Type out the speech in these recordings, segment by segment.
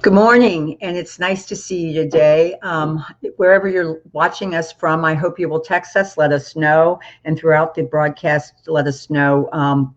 Good morning, and it's nice to see you today. Wherever you're watching us from, I hope you will text us, let us know, and throughout the broadcast, let us know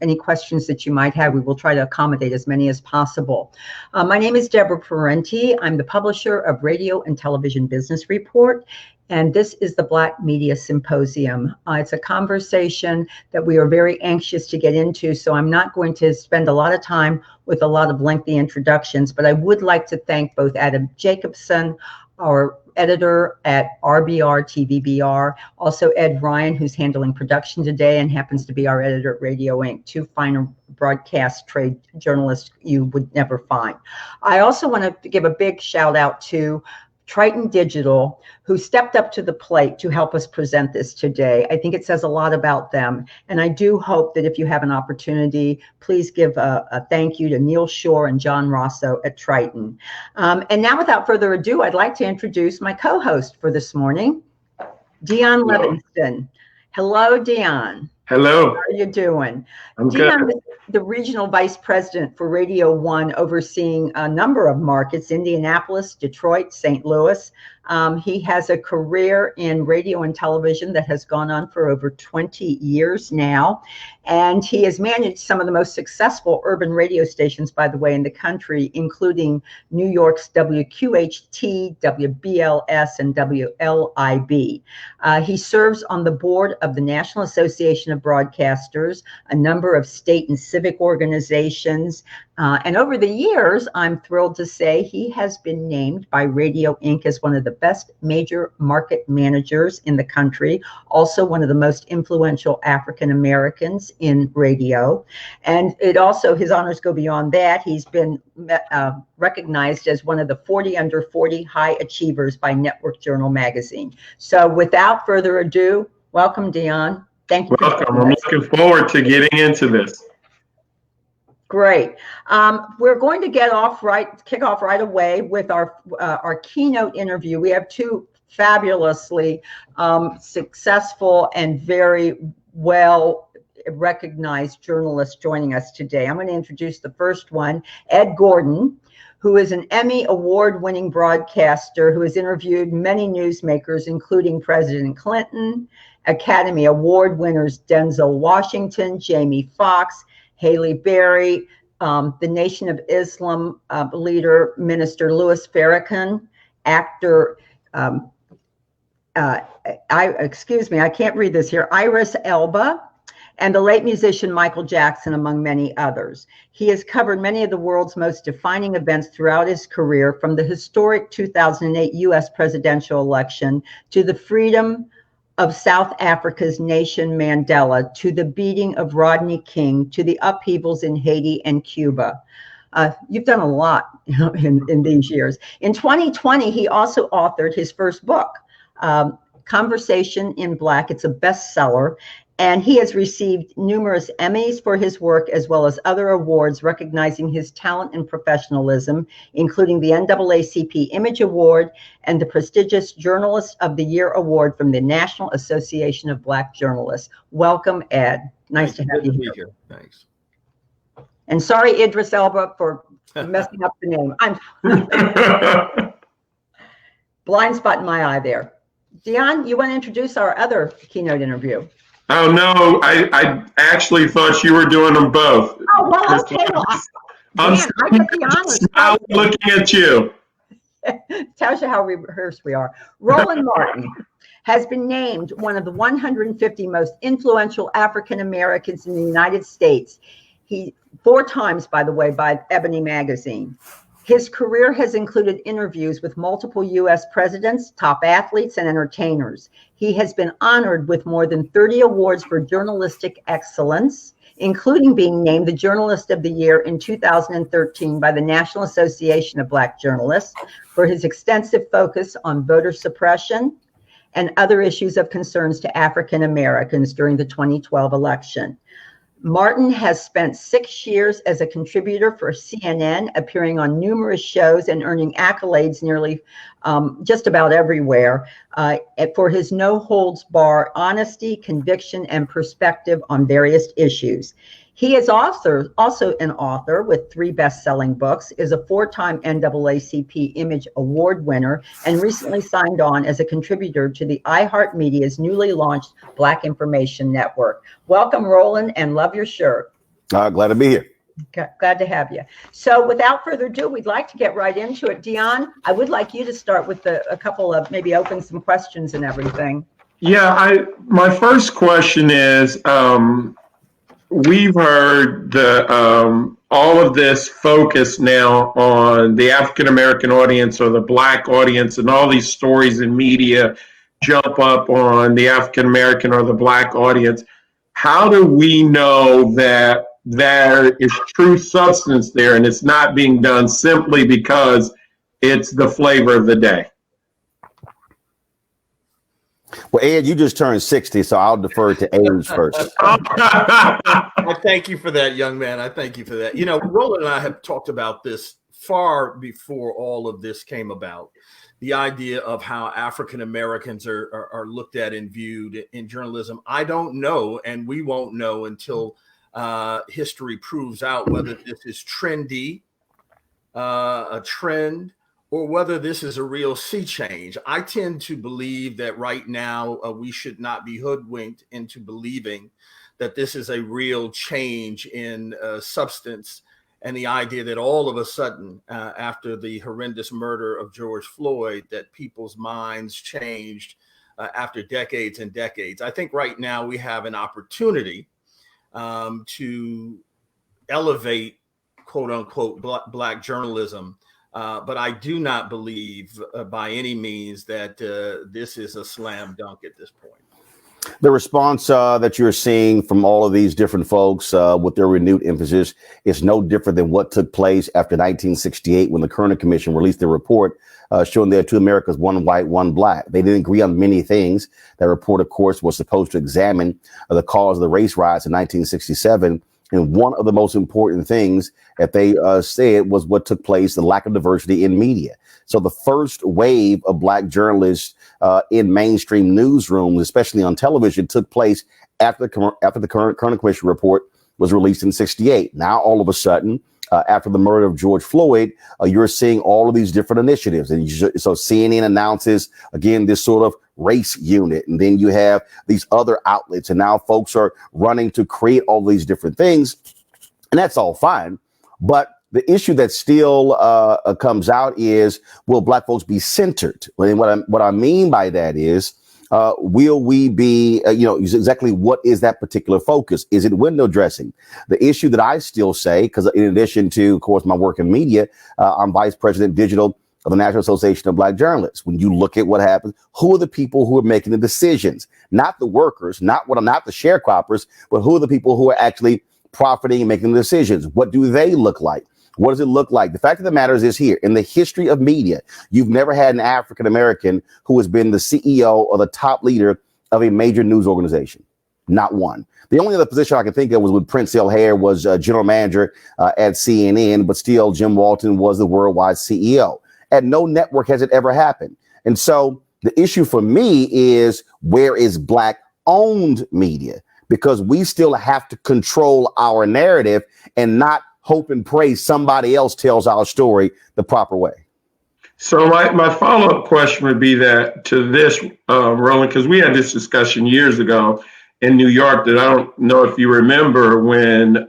any questions that you might have. We will try to accommodate as many as possible. My name is Deborah Parenti. I'm the publisher of Radio and Television Business Report, and this is the Black Media Symposium. It's a conversation that we are very anxious to get into, so I'm not going to spend a lot of time with a lot of lengthy introductions, but I would like to thank both Adam Jacobson, our editor at RBR TVBR, also Ed Ryan, who's handling production today and happens to be our editor at Radio Inc., two finer broadcast trade journalists you would never find. I also want to give a big shout out to Triton Digital, who stepped up to the plate to help us present this today. I think it says a lot about them. And I do hope that if you have an opportunity, please give a thank you to Neil Shore and John Rosso at Triton. And now, without further ado, I'd like to introduce my co-host for this morning, Dion Levingston. Hello, Dion. Hello. How are you doing? I'm Dion good. is the regional vice president for Radio One, overseeing a number of markets: Indianapolis, Detroit, St. Louis. He has a career in radio and television that has gone on for over 20 years now. And he has managed some of the most successful urban radio stations, by the way, in the country, including New York's WQHT, WBLS, and WLIB. He serves on the board of the National Association of Broadcasters, a number of state and civic organizations. And over the years, I'm thrilled to say he has been named by Radio Inc. as one of the best major market managers in the country, also one of the most influential African Americans in radio. And it also, his honors go beyond that. He's been recognized as one of the 40 under 40 high achievers by Network Journal magazine. So without further ado, welcome, Dion. Thank you. Welcome. I'm looking forward to getting into this. Great. We're going to kick off right away with our keynote interview. We have two fabulously successful and very well recognized journalists joining us today. I'm going to introduce the first one, Ed Gordon, who is an Emmy award-winning broadcaster who has interviewed many newsmakers, including President Clinton, Academy Award winners Denzel Washington, Jamie Foxx, Haley Berry, the Nation of Islam leader, Minister Louis Farrakhan, actor, I can't read this here, Idris Elba, and the late musician Michael Jackson, among many others. He has covered many of the world's most defining events throughout his career, from the historic 2008 U.S. presidential election to the freedom of South Africa's Nelson Mandela, to the beating of Rodney King, to the upheavals in Haiti and Cuba. You've done a lot, in these years. In 2020, he also authored his first book, Conversation in Black. It's a bestseller, and he has received numerous Emmys for his work, as well as other awards recognizing his talent and professionalism, including the NAACP Image Award and the prestigious Journalist of the Year Award from the National Association of Black Journalists. Welcome, Ed. Nice to have you here. Thanks. And sorry, Idris Elba, for messing up the name. I'm blind spot in my eye there. Dion, you want to introduce our other keynote interview? Oh, no, I actually thought you were doing them both. Oh, well, okay. Well, I'm looking at you. Tells you how rehearsed we are. Roland Martin has been named one of the 150 most influential African Americans in the United States. He 4 times, by the way, by Ebony magazine. His career has included interviews with multiple U.S. presidents, top athletes, and entertainers. He has been honored with more than 30 awards for journalistic excellence, including being named the Journalist of the Year in 2013 by the National Association of Black Journalists for his extensive focus on voter suppression and other issues of concerns to African Americans during the 2012 election. Martin has spent 6 years as a contributor for CNN, appearing on numerous shows and earning accolades nearly just about everywhere for his no-holds-bar honesty, conviction, and perspective on various issues. He is also an author with 3 best-selling books, is a 4-time NAACP Image Award winner, and recently signed on as a contributor to the iHeartMedia's newly launched Black Information Network. Welcome, Roland, and love your shirt. Glad to be here. Glad to have you. So without further ado, we'd like to get right into it. Dion, I would like you to start with a couple of, maybe open some questions and everything. Yeah, my first question is, we've heard all of this focus now on the African American audience or the Black audience, and all these stories in media jump up on the African American or the Black audience. How do we know that there is true substance there and it's not being done simply because it's the flavor of the day? Well, Ed, you just turned 60, so I'll defer to age first. I thank you for that, young man. I thank you for that. You know, Roland and I have talked about this far before all of this came about. The idea of how African Americans are looked at and viewed in journalism. I don't know, and we won't know until history proves out whether this is trendy, a trend, or whether this is a real sea change. I tend to believe that right now we should not be hoodwinked into believing that this is a real change in substance, and the idea that all of a sudden, after the horrendous murder of George Floyd, that people's minds changed after decades and decades. I think right now we have an opportunity to elevate, quote unquote, Black journalism. But I do not believe by any means that this is a slam dunk at this point. The response that you're seeing from all of these different folks with their renewed emphasis is no different than what took place after 1968 when the Kerner Commission released their report showing there are 2 Americas, 1 white, 1 Black. They didn't agree on many things. That report, of course, was supposed to examine the cause of the race riots in 1967. And one of the most important things that they said was what took place, the lack of diversity in media. So the first wave of Black journalists in mainstream newsrooms, especially on television, took place after the Kerner Commission report was released in 68. Now, all of a sudden, after the murder of George Floyd, you're seeing all of these different initiatives. And so CNN announces, again, this sort of race unit. And then you have these other outlets. And now folks are running to create all these different things. And that's all fine. But the issue that still comes out is, will Black folks be centered? And what I mean by that is, will we be, exactly what is that particular focus? Is it window dressing? The issue that I still say, because in addition to, of course, my work in media, I'm vice president digital of the National Association of Black Journalists. When you look at what happens, who are the people who are making the decisions? Not the workers, not the sharecroppers, but who are the people who are actually profiting and making the decisions? What do they look like? What does it look like? The fact of the matter is here, in the history of media, you've never had an African American who has been the CEO or the top leader of a major news organization. Not one. The only other position I can think of was when Prince Hare was general manager at CNN, but still Jim Walton was the worldwide CEO. At no network has it ever happened. And so the issue for me is, where is Black owned media? Because we still have to control our narrative and not hope and pray somebody else tells our story the proper way. So my follow-up question would be that to this, Roland, because we had this discussion years ago in New York that I don't know if you remember, when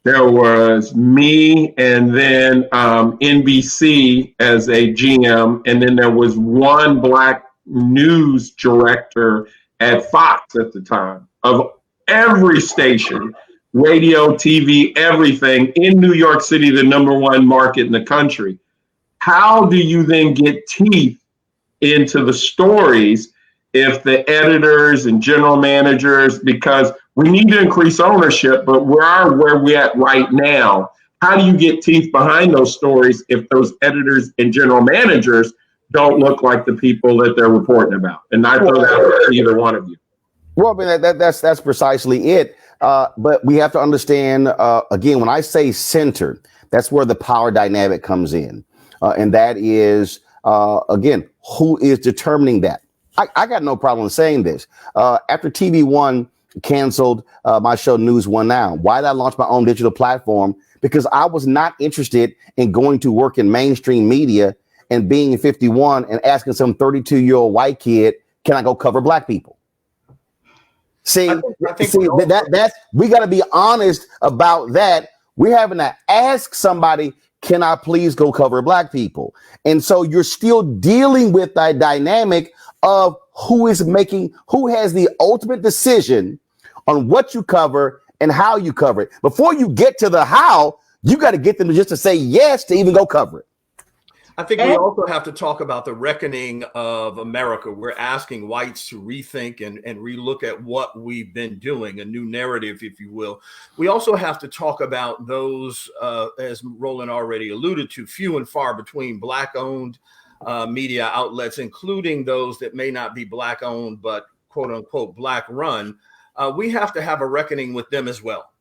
there was me and then NBC as a GM, and then there was one Black news director at Fox at the time, of every station, radio, TV, everything in New York City, the #1 market in the country. How do you then get teeth into the stories if the editors and general managers, because we need to increase ownership, but where we at right now? How do you get teeth behind those stories if those editors and general managers don't look like the people that they're reporting about? And I throw that out to either one of you. Well, I mean, that's precisely it. But we have to understand, again, when I say centered, that's where the power dynamic comes in. And that is, again, who is determining that? I got no problem saying this. After TV One canceled my show News One Now. Why did I launch my own digital platform? Because I was not interested in going to work in mainstream media and being 51 and asking some 32-year-old white kid, can I go cover black people? See, that's we got to be honest about that. We're having to ask somebody, can I please go cover black people? And so you're still dealing with that dynamic of who has the ultimate decision on what you cover and how you cover it. Before you get to the how, you got to get them just to say yes to even go cover it. I think we also have to talk about the reckoning of America. We're asking whites to rethink and relook at what we've been doing, a new narrative, if you will. We also have to talk about those, as Roland already alluded to, few and far between Black-owned media outlets, including those that may not be Black-owned, but quote unquote Black-run. We have to have a reckoning with them as well.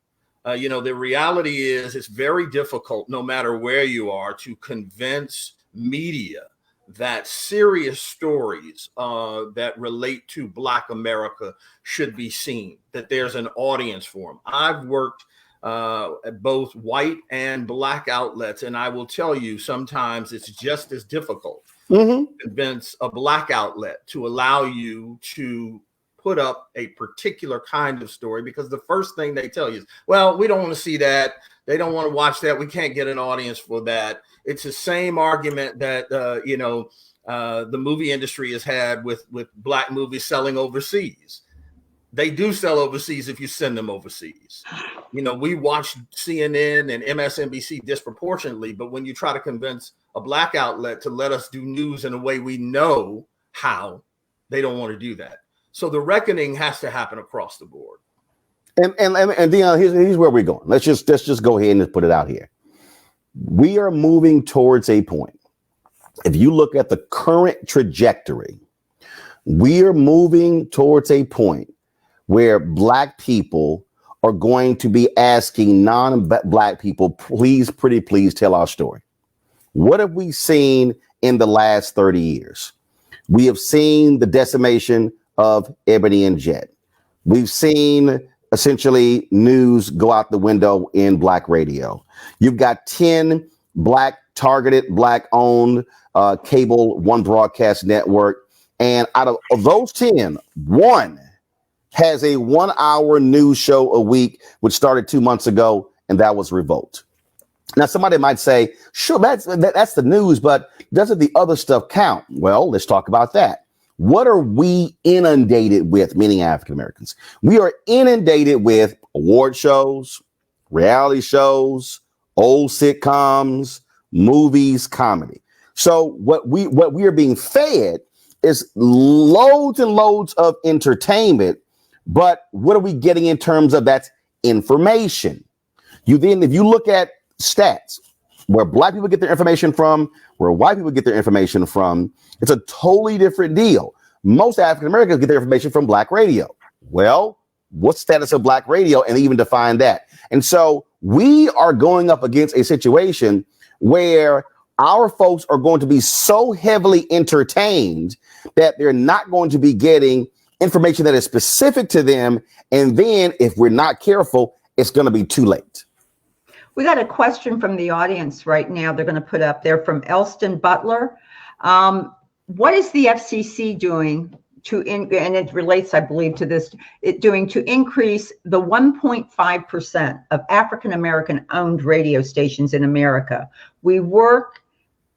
The reality is it's very difficult, no matter where you are, to convince media that serious stories that relate to Black America should be seen, that there's an audience for them. I've worked at both white and Black outlets, and I will tell you, sometimes it's just as difficult to convince a Black outlet to allow you to put up a particular kind of story, because the first thing they tell you is, well, we don't want to see that. They don't want to watch that. We can't get an audience for that. It's the same argument that, the movie industry has had with Black movies selling overseas. They do sell overseas if you send them overseas. We watch CNN and MSNBC disproportionately, but when you try to convince a Black outlet to let us do news in a way we know how, they don't want to do that. So the reckoning has to happen across the board. And Dion, here's where we're going. Let's just go ahead and just put it out here. We are moving towards a point. If you look at the current trajectory, we are moving towards a point where Black people are going to be asking non-Black people, please, pretty please tell our story. What have we seen in the last 30 years? We have seen the decimation of Ebony and Jet. We've seen essentially news go out the window in Black radio. You've got 10 Black targeted, Black owned cable, one broadcast network. And out of those 10, one has a 1 hour news show a week, which started 2 months ago. And that was Revolt. Now, somebody might say, sure, that's the news, but doesn't the other stuff count? Well, let's talk about that. What are we inundated with, meaning African Americans? We are inundated with award shows, reality shows, old sitcoms, movies, comedy. So what we are being fed is loads and loads of entertainment. But what are we getting in terms of that information? If you look at stats, where Black people get their information from, where white people get their information from, it's a totally different deal. Most African Americans get their information from Black radio. Well, what's the status of Black radio? And even define that. And so we are going up against a situation where our folks are going to be so heavily entertained that they're not going to be getting information that is specific to them. And then if we're not careful, it's going to be too late. We got a question from the audience right now. They're going to put up there from Elston Butler. What is the FCC doing and it relates, I believe, to this, to increase the 1.5% of African-American owned radio stations in America? We work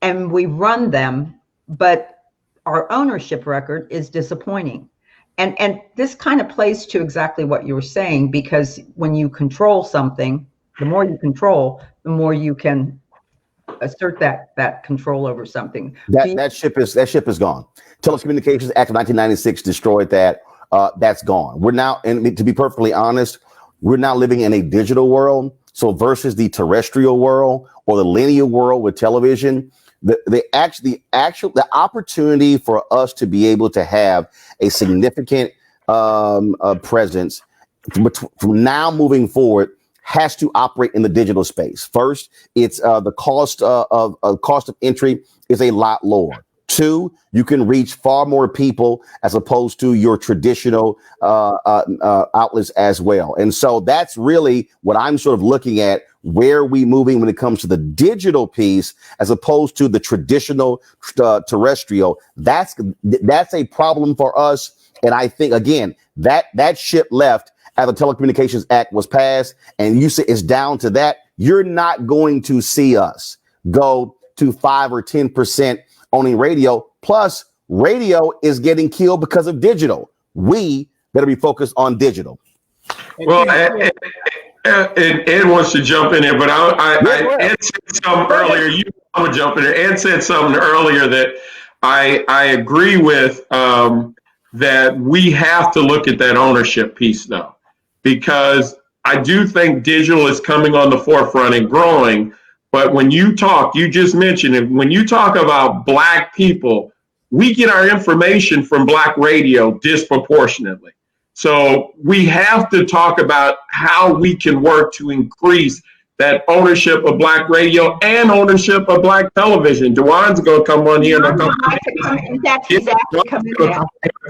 and we run them, but our ownership record is disappointing. And this kind of plays to exactly what you were saying, because when you control something, the more you control, the more you can assert that control over something. That ship is gone. Telecommunications Act of 1996 destroyed that. That's gone. We're now, and to be perfectly honest, we're now living in a digital world. So versus the terrestrial world or the linear world with television, the opportunity for us to be able to have a significant presence from now moving forward has to operate in the digital space. First, it's the cost of entry is a lot lower. Two, you can reach far more people as opposed to your traditional outlets as well. And so that's really what I'm sort of looking at. Where are we moving when it comes to the digital piece as opposed to the traditional terrestrial? That's a problem for us. And I think, again, that ship left as the Telecommunications Act was passed, and you say it's down to that. You're not going to see us go to 5 or 10% owning radio. Plus, radio is getting killed because of digital. We better be focused on digital. Well, Ed wants to jump in there, but Ed said something earlier. I'm gonna jump in there. Ed said something earlier that I agree with. That we have to look at that ownership piece, though, because I do think digital is coming on the forefront and growing. But when you just mentioned it, when you talk about Black people, we get our information from Black radio disproportionately. So we have to talk about how we can work to increase that ownership of Black radio and ownership of Black television. Dewan's going to come on here in a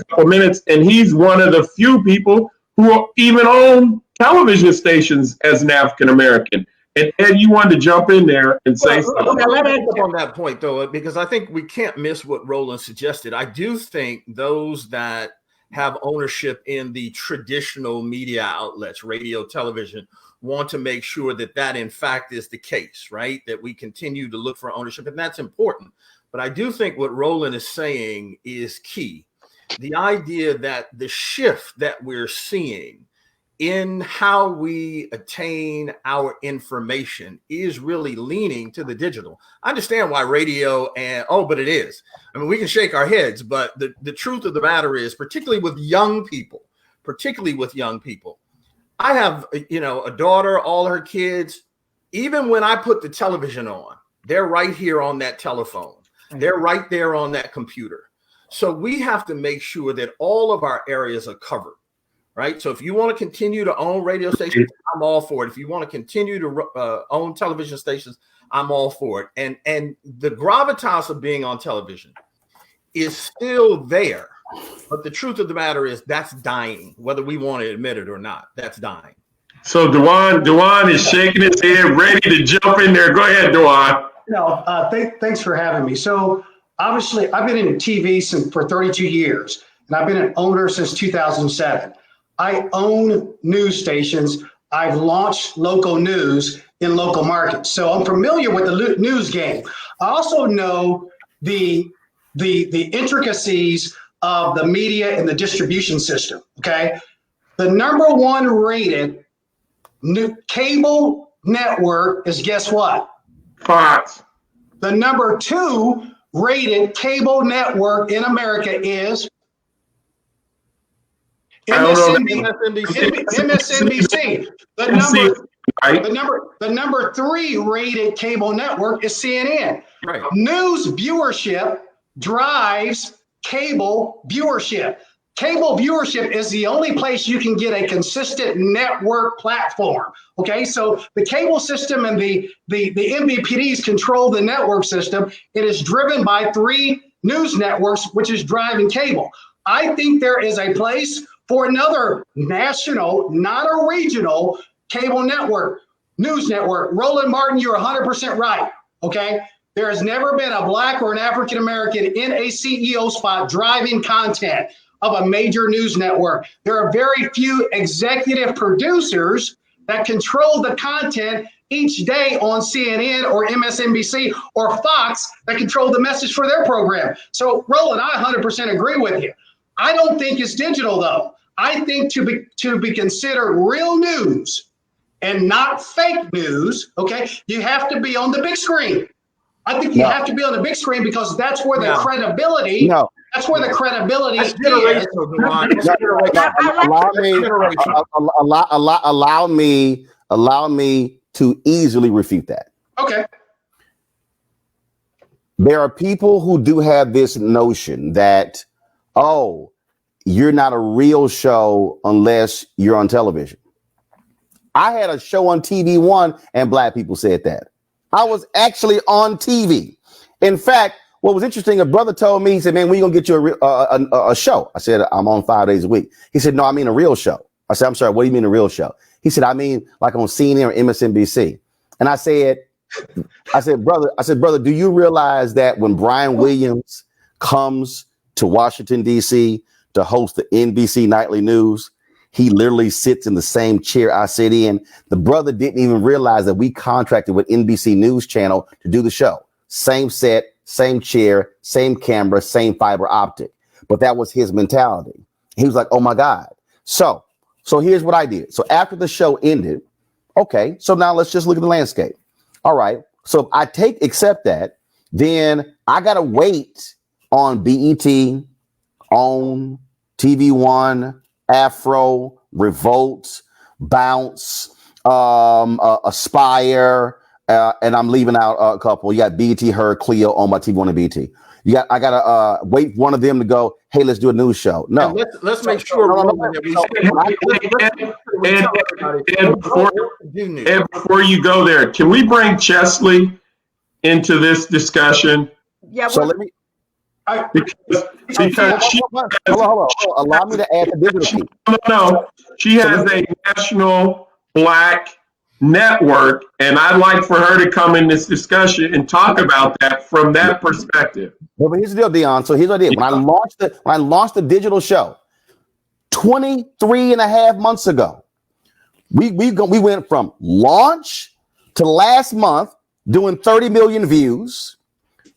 couple minutes, and he's one of the few people who even own television stations as an African American. And Ed, you wanted to jump in there and say something. Let me on that point, though, because I think we can't miss what Roland suggested. I do think those that have ownership in the traditional media outlets, radio, television, want to make sure that that in fact is the case, right? That we continue to look for ownership, and that's important. But I do think what Roland is saying is key. The idea that the shift that we're seeing in how we attain our information is really leaning to the digital. I understand why radio but it is. I mean, we can shake our heads, but the truth of the matter is, particularly with young people, I have, a daughter, all her kids, even when I put the television on, they're right here on that telephone. They're right there on that computer. So we have to make sure that all of our areas are covered. Right. So if you want to continue to own radio stations, I'm all for it. If you want to continue to own television stations, I'm all for it. And the gravitas of being on television is still there. But the truth of the matter is that's dying, whether we want to admit it or not. That's dying. So Dewan is shaking his head, ready to jump in there. Go ahead, Dewan. Thanks for having me. So obviously, I've been in TV for 32 years, and I've been an owner since 2007. I own news stations. I've launched local news in local markets. So I'm familiar with the news game. I also know the intricacies of the media and the distribution system, okay? The number one rated cable network is, guess what? Fox. The number 2 rated cable network in America is MSNBC. The number 3 rated cable network is CNN. Right. News viewership drives cable viewership. Cable viewership is the only place you can get a consistent network platform. Okay, so the cable system and the MVPDs control the network system. It is driven by 3 news networks, which is driving cable. I think there is a place for another national, not a regional, cable network, news network. Roland Martin, you're 100% right, okay? There has never been a Black or an African American in a CEO spot driving content of a major news network. There are very few executive producers that control the content each day on CNN or MSNBC or Fox that control the message for their program. So, Roland, I 100% agree with you. I don't think it's digital, though. I think to be considered real news and not fake news, okay, you have to be on the big screen. I think you have to be on the big screen because that's where the credibility. That's where the credibility is. Allow me to easily refute that. Okay. There are people who do have this notion that, you're not a real show unless you're on television. I had a show on TV One and Black people said that. I was actually on TV. In fact, what was interesting, a brother told me, he said, man, when you gonna get you a show? I said, I'm on 5 days a week. He said, no, I mean a real show. I said, I'm sorry, what do you mean a real show? He said, I mean like on CNN or MSNBC. And I said, brother, do you realize that when Brian Williams comes to Washington, D.C. to host the NBC Nightly News, he literally sits in the same chair I sit in. The brother didn't even realize that we contracted with NBC News Channel to do the show. Same set, same chair, same camera, same fiber optic. But that was his mentality. He was like, oh my God. So here's what I did. So after the show ended, okay, so now let's just look at the landscape. All right. So if I accept that, then I got to wait on BET, OWN, TV One, Afro, Revolt, Bounce, Aspire, and I'm leaving out a couple. You got BET, Her, Clio on my TV One and BET. I gotta wait for one of them to go, hey, let's do a news show. No, let's make sure. And before you go there, can we bring Chesley into this discussion? Yeah. So let me. Because she hold on. Allow me to add the digital piece. No. She has a national Black network, and I'd like for her to come in this discussion and talk about that from that perspective. Well, but here's the deal, Dion. So here's what I did. When I launched the digital show 23 and a half months ago, we went from launch to last month doing 30 million views,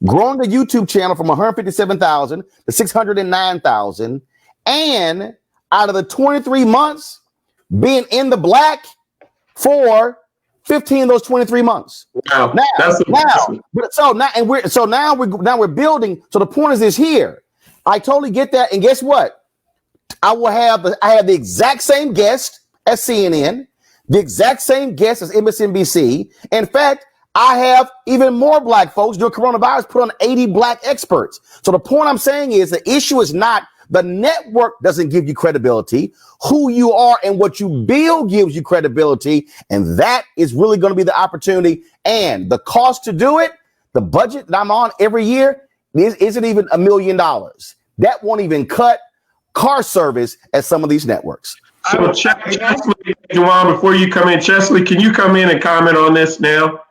growing the YouTube channel from 157,000 to 609,000, and out of the 23 months being in the black for 15 of those 23 months. Wow, now we're building. So the point is this here. I totally get that. And guess what? I have the exact same guest as CNN, the exact same guest as MSNBC. In fact, I have even more Black folks during coronavirus put on 80 Black experts. So the point I'm saying is the issue is not the network doesn't give you credibility. Who you are and what you build gives you credibility. And that is really going to be the opportunity. And the cost to do it, the budget that I'm on every year isn't even $1 million. That won't even cut car service at some of these networks. So Chesley, Juwan, before you come in, Chesley, can you come in and comment on this now?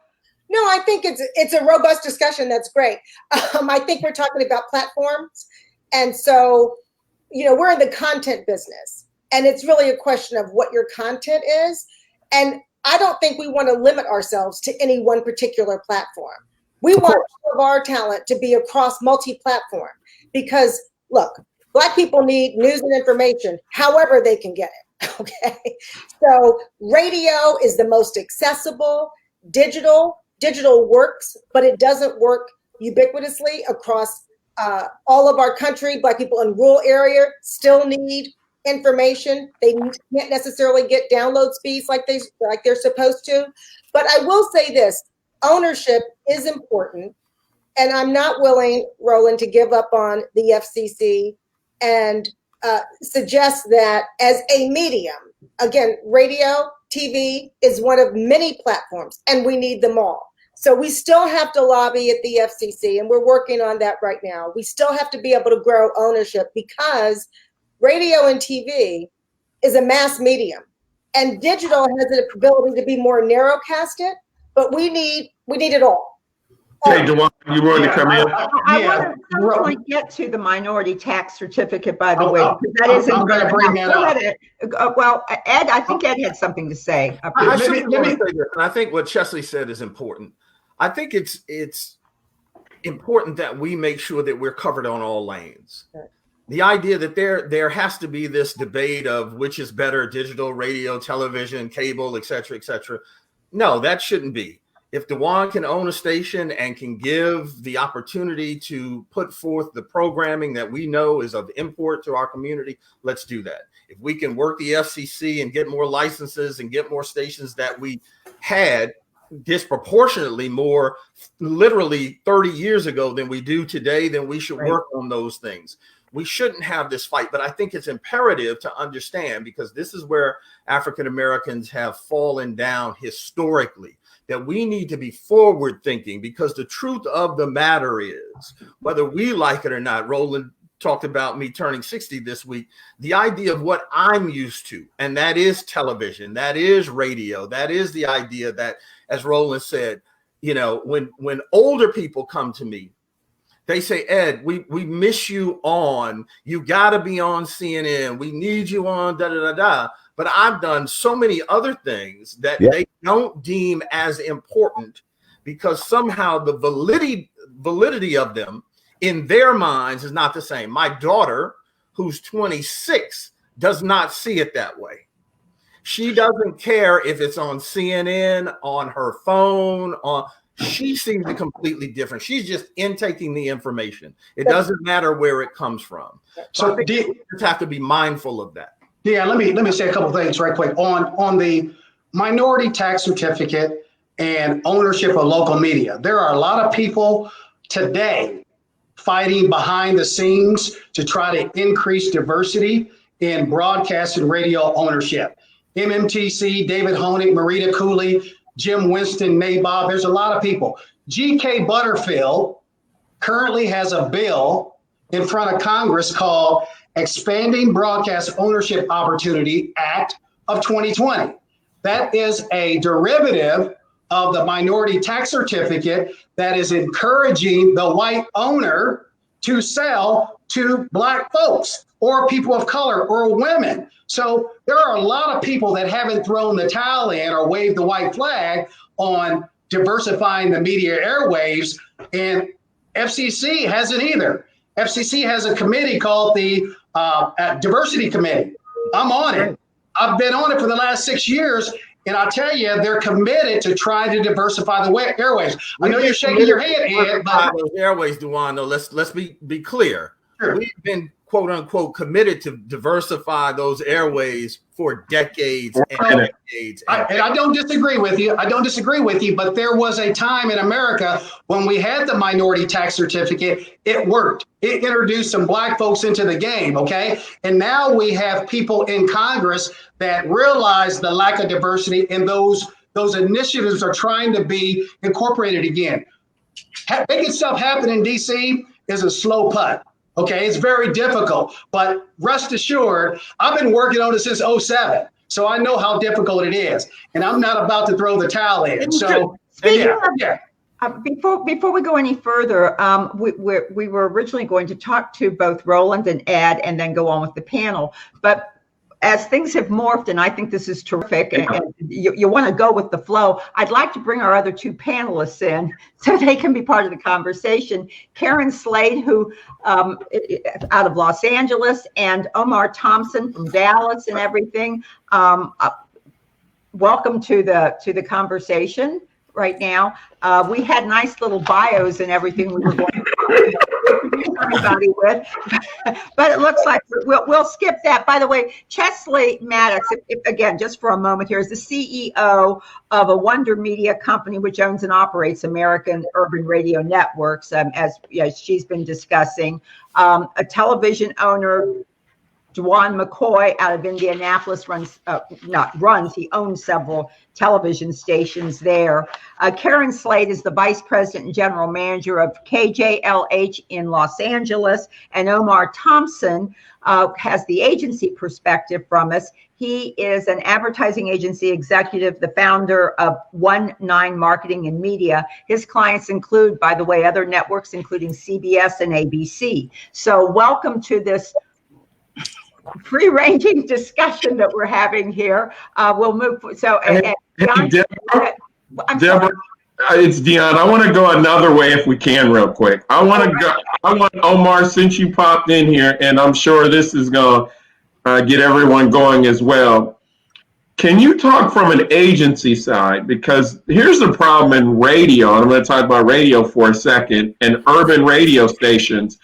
No, I think it's a robust discussion. That's great. I think we're talking about platforms. And so, we're in the content business, and it's really a question of what your content is. And I don't think we want to limit ourselves to any one particular platform. We want all of our talent to be across multi-platform because, look, Black people need news and information however they can get it. Okay. So radio is the most accessible. Digital works, but it doesn't work ubiquitously across all of our country. Black people in rural area still need information. They can't necessarily get download speeds like they're supposed to. But I will say this, ownership is important. And I'm not willing, Roland, to give up on the FCC and suggest that as a medium, again, radio, TV is one of many platforms, and we need them all. So we still have to lobby at the FCC, and we're working on that right now. We still have to be able to grow ownership because radio and TV is a mass medium, and digital has the ability to be more narrowcasted, but we need it all. Hey, Juwan, you wanted to come in? I want to get to the minority tax certificate, by the way, because that is I'm going to bring that up. Well, Ed, I think Ed had something to say. Let me say this, and I think what Chesley said is important. I think it's important that we make sure that we're covered on all lanes. The idea that there has to be this debate of which is better, digital, radio, television, cable, et cetera, et cetera. No, that shouldn't be. If Dewan can own a station and can give the opportunity to put forth the programming that we know is of import to our community, let's do that. If we can work the FCC and get more licenses and get more stations that we had disproportionately more literally 30 years ago than we do today, then we should work on those things. We shouldn't have this fight, but I think it's imperative to understand because this is where African Americans have fallen down historically. that we need to be forward thinking, because the truth of the matter is, whether we like it or not, Roland talked about me turning 60 this week, the idea of what I'm used to, and that is television, that is radio, that is the idea that, as Roland said, you know, when older people come to me, they say, Ed, we miss you on, you got to be on CNN. We need you on da, da, da, da. But I've done so many other things that they don't deem as important, because somehow the validity of them in their minds is not the same. My daughter, who's 26, does not see it that way. She doesn't care if it's on CNN, on her phone, she sees it completely different. She's just intaking the information. It doesn't matter where it comes from. So I think we just have to be mindful of that. Yeah, let me say a couple of things right quick on the minority tax certificate and ownership of local media. There are a lot of people today fighting behind the scenes to try to increase diversity in broadcast and radio ownership. MMTC, David Honig, Marita Cooley, Jim Winston, Nabob, there's a lot of people. G.K. Butterfield currently has a bill in front of Congress called Expanding Broadcast Ownership Opportunity Act of 2020. That is a derivative of the minority tax certificate that is encouraging the white owner to sell to Black folks or people of color or women. So there are a lot of people that haven't thrown the towel in or waved the white flag on diversifying the media airwaves, and FCC hasn't either. FCC has a committee called the Diversity Committee. I'm on it. I've been on it for the last 6 years, and I'll tell you, they're committed to trying to diversify the airwaves. I know you're shaking your head, Ed, but those airways, Duano, let's be clear. Sure. We've been quote unquote committed to diversify those airways for decades and decades. And I don't disagree with you. But there was a time in America when we had the minority tax certificate. It worked. It introduced some Black folks into the game. OK, and now we have people in Congress that realize the lack of diversity, and those initiatives are trying to be incorporated again. Making stuff happen in D.C. is a slow putt. Okay, it's very difficult, but rest assured, I've been working on it since 2007, so I know how difficult it is, and I'm not about to throw the towel in. So, before we go any further, we were originally going to talk to both Roland and Ed, and then go on with the panel, but as things have morphed, and I think this is terrific, and you want to go with the flow, I'd like to bring our other two panelists in so they can be part of the conversation. Karen Slade, who out of Los Angeles, and Omar Thompson from Dallas and everything. Welcome to the conversation right now. We had nice little bios and everything we were going to introduce everybody with, but it looks like we'll skip that. By the way, Chesley Maddox, again, just for a moment here, is the CEO of a Wonder Media company which owns and operates American Urban Radio Networks, as she's been discussing. A television owner, Dwan McCoy, out of Indianapolis, he owns several television stations there. Karen Slade is the vice president and general manager of KJLH in Los Angeles, and Omar Thompson has the agency perspective from us. He is an advertising agency executive, the founder of 19 Marketing and Media. His clients include, by the way, other networks, including CBS and ABC. So welcome to this free-ranging discussion that we're having here. We'll move. So, Deborah, it's Dion. I want to go another way if we can, real quick. I want Omar, since you popped in here, and I'm sure this is going to get everyone going as well. Can you talk from an agency side? Because here's the problem in radio, and I'm going to talk about radio for a second, and urban radio stations,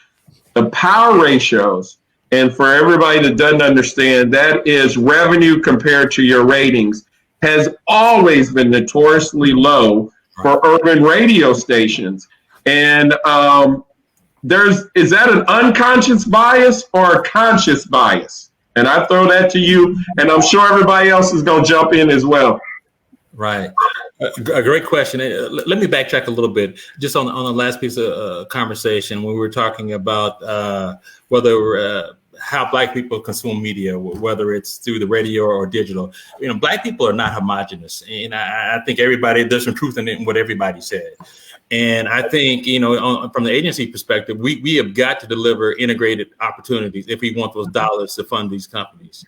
the power ratios. And for everybody that doesn't understand, that is revenue compared to your ratings, has always been notoriously low for urban radio stations. And is that an unconscious bias or a conscious bias? And I throw that to you, and I'm sure everybody else is going to jump in as well. Right. A great question. Let me backtrack a little bit, just on the last piece of conversation when we were talking about whether how Black people consume media, whether it's through the radio or digital. Black people are not homogenous, and I think there's some truth in what everybody said. And I think, from the agency perspective, we have got to deliver integrated opportunities if we want those dollars to fund these companies.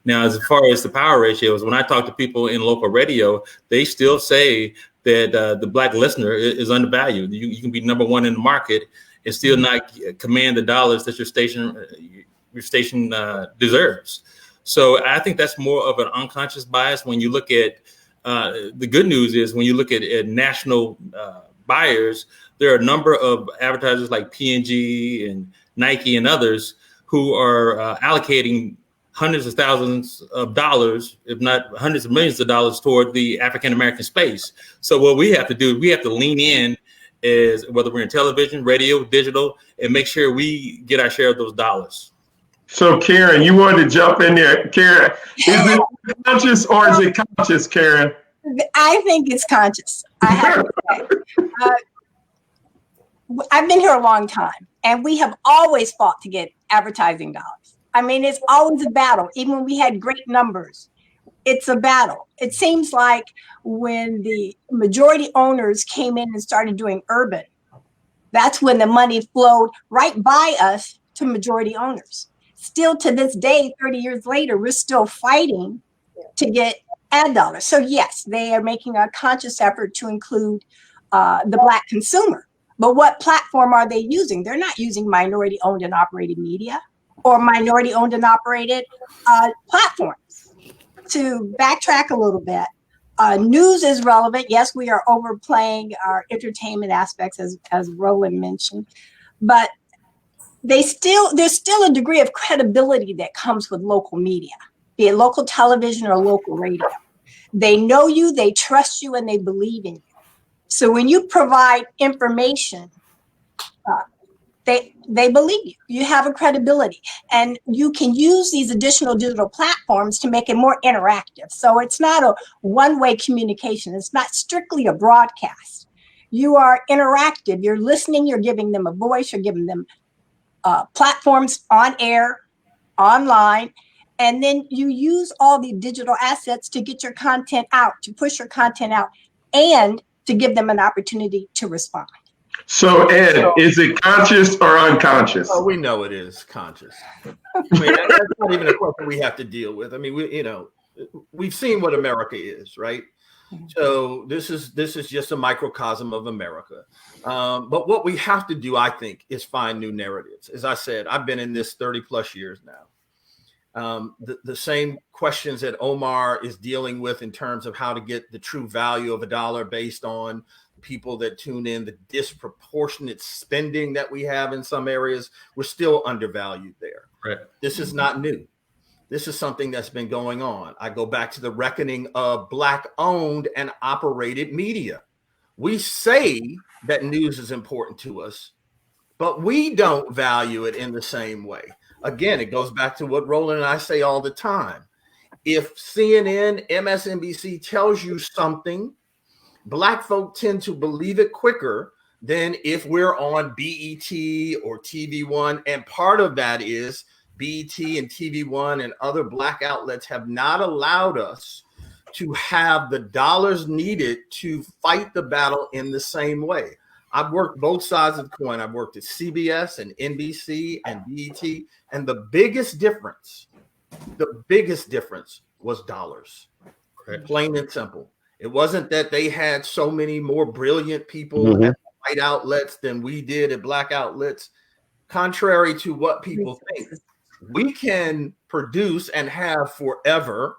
Now, as far as the power ratios, when I talk to people in local radio, they still say that the Black listener is undervalued. You can be number one in the market and still not command the dollars that your station deserves. So I think that's more of an unconscious bias. When you look at the good news is when you look at national buyers, there are a number of advertisers like P&G and Nike and others who are allocating hundreds of thousands of dollars, if not hundreds of millions of dollars, toward the African-American space. So what we have to do, we have to lean in, is whether we're in television, radio, digital, and make sure we get our share of those dollars. So Karen, you wanted to jump in there. Karen, is it conscious or is it conscious, Karen? I think it's conscious. I have to say. I've been here a long time, and we have always fought to get advertising dollars. I mean, it's always a battle. Even when we had great numbers, it's a battle. It seems like when the majority owners came in and started doing urban, that's when the money flowed right by us to majority owners. Still to this day, 30 years later, we're still fighting to get ad dollars. So yes, they are making a conscious effort to include the Black consumer. But what platform are they using? They're not using minority owned and operated media or minority owned and operated platforms. To backtrack a little bit, news is relevant. Yes, we are overplaying our entertainment aspects, as Roland mentioned, but there's still a degree of credibility that comes with local media, be it local television or local radio. They know you, they trust you, and they believe in you. So when you provide information, they believe you. You have a credibility, and you can use these additional digital platforms to make it more interactive. So it's not a one-way communication. It's not strictly a broadcast. You are interactive. You're listening. You're giving them a voice. You're giving them platforms on air, online, and then you use all the digital assets to get your content out, to push your content out, and to give them an opportunity to respond. So Ed, is it conscious or unconscious? Oh, we know it is conscious. I mean, that's not even a question we have to deal with. I mean, we've seen what America is, right? So this is just a microcosm of America. But what we have to do, I think, is find new narratives. As I said, I've been in this 30 plus years now. The same questions that Omar is dealing with in terms of how to get the true value of a dollar based on people that tune in, the disproportionate spending that we have in some areas, we're still undervalued there. Right. This is not new. This is something that's been going on. I go back to the reckoning of Black owned and operated media. We say that news is important to us, but we don't value it in the same way. Again, it goes back to what Roland and I say all the time. If CNN, MSNBC tells you something, Black folk tend to believe it quicker than if we're on BET or TV One. And part of that is BET and TV One and other Black outlets have not allowed us to have the dollars needed to fight the battle in the same way. I've worked both sides of the coin. I've worked at CBS and NBC and BET. And the biggest difference was dollars. Right. Plain and simple. It wasn't that they had so many more brilliant people at white outlets than we did at Black outlets. Contrary to what people think, we can produce and have forever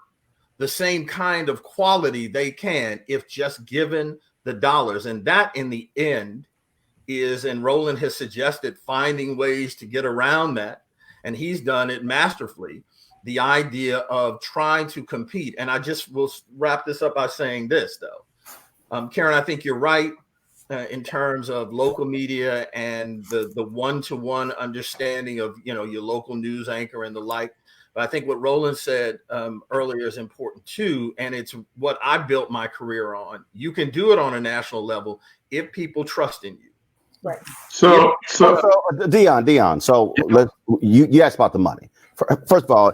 the same kind of quality they can if just given the dollars. And that in the end is, and Roland has suggested finding ways to get around that, and he's done it masterfully, the idea of trying to compete. And I just will wrap this up by saying this, though. Karen, I think you're right in terms of local media and the one-to-one understanding of, your local news anchor and the like. But I think what Roland said earlier is important too, and it's what I built my career on. You can do it on a national level if people trust in you. Right. So Dion. So you asked about the money. First of all,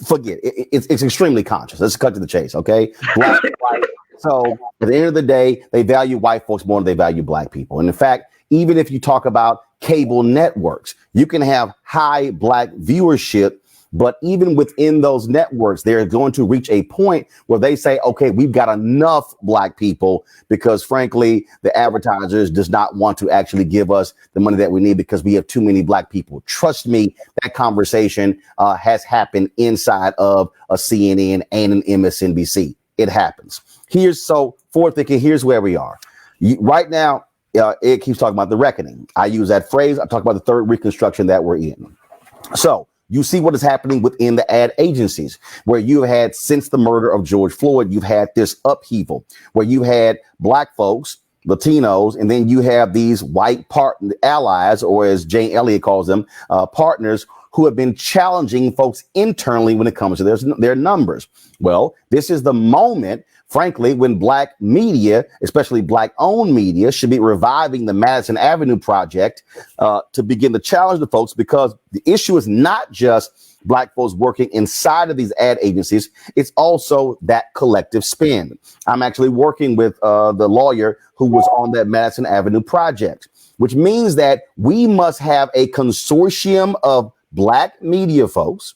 forget it. It's extremely conscious. Let's cut to the chase, okay? Black, white. So at the end of the day, they value white folks more than they value black people. And in fact, even if you talk about cable networks, you can have high black viewership, but even within those networks, they're going to reach a point where they say, okay, we've got enough black people, because frankly, the advertisers does not want to actually give us the money that we need because we have too many black people. Trust me, that conversation has happened inside of a CNN and an MSNBC. It happens. Here's where we are. Right now, it keeps talking about the reckoning. I use that phrase. I talk about the third reconstruction that we're in. So you see what is happening within the ad agencies, where you had, since the murder of George Floyd, you've had this upheaval where you had black folks, Latinos, and then you have these white allies, or as Jane Elliott calls them, partners, who have been challenging folks internally when it comes to their numbers. Well, this is the moment, frankly, when black media, especially black owned media, should be reviving the Madison Avenue Project to begin to challenge the folks, because the issue is not just black folks working inside of these ad agencies. It's also that collective spend. I'm actually working with the lawyer who was on that Madison Avenue Project, which means that we must have a consortium of black media folks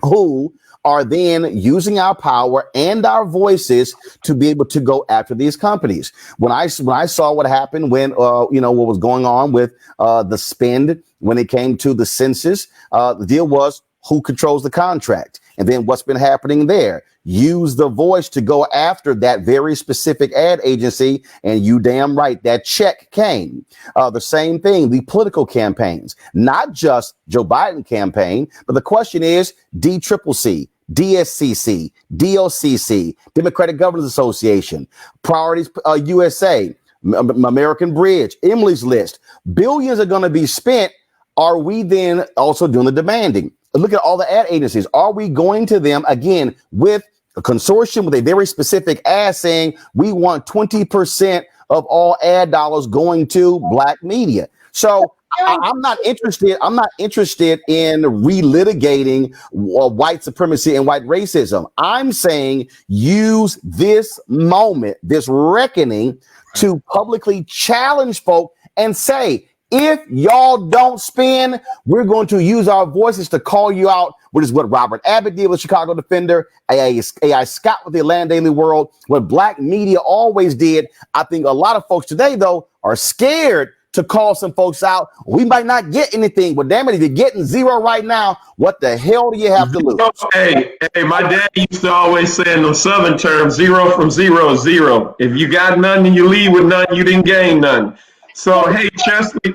who are then using our power and our voices to be able to go after these companies. When I saw what happened when, what was going on with the spend when it came to the census, the deal was who controls the contract. And then what's been happening there? Use the voice to go after that very specific ad agency. And you damn right, that check came. The same thing, the political campaigns, not just Joe Biden campaign, but the question is DCCC, DSCC, DOCC, Democratic Governors Association, Priorities USA, American Bridge, Emily's List. Billions are going to be spent. Are we then also doing the demanding? Look at all the ad agencies. Are we going to them again with a consortium with a very specific ad saying we want 20% of all ad dollars going to black media? So I'm not interested. I'm not interested in relitigating white supremacy and white racism. I'm saying use this moment, this reckoning, to publicly challenge folk and say, if y'all don't spend, we're going to use our voices to call you out, which is what Robert Abbott did with Chicago Defender, A.I. Scott with the Atlanta Daily World, what black media always did. I think a lot of folks today, though, are scared to call some folks out. We might not get anything, but damn it, if you're getting zero right now, what the hell do you have to lose? Hey, my dad used to always say in the Southern term, 0 from 0 is 0. If you got none and you leave with none, you didn't gain none. So, hey, Chesley,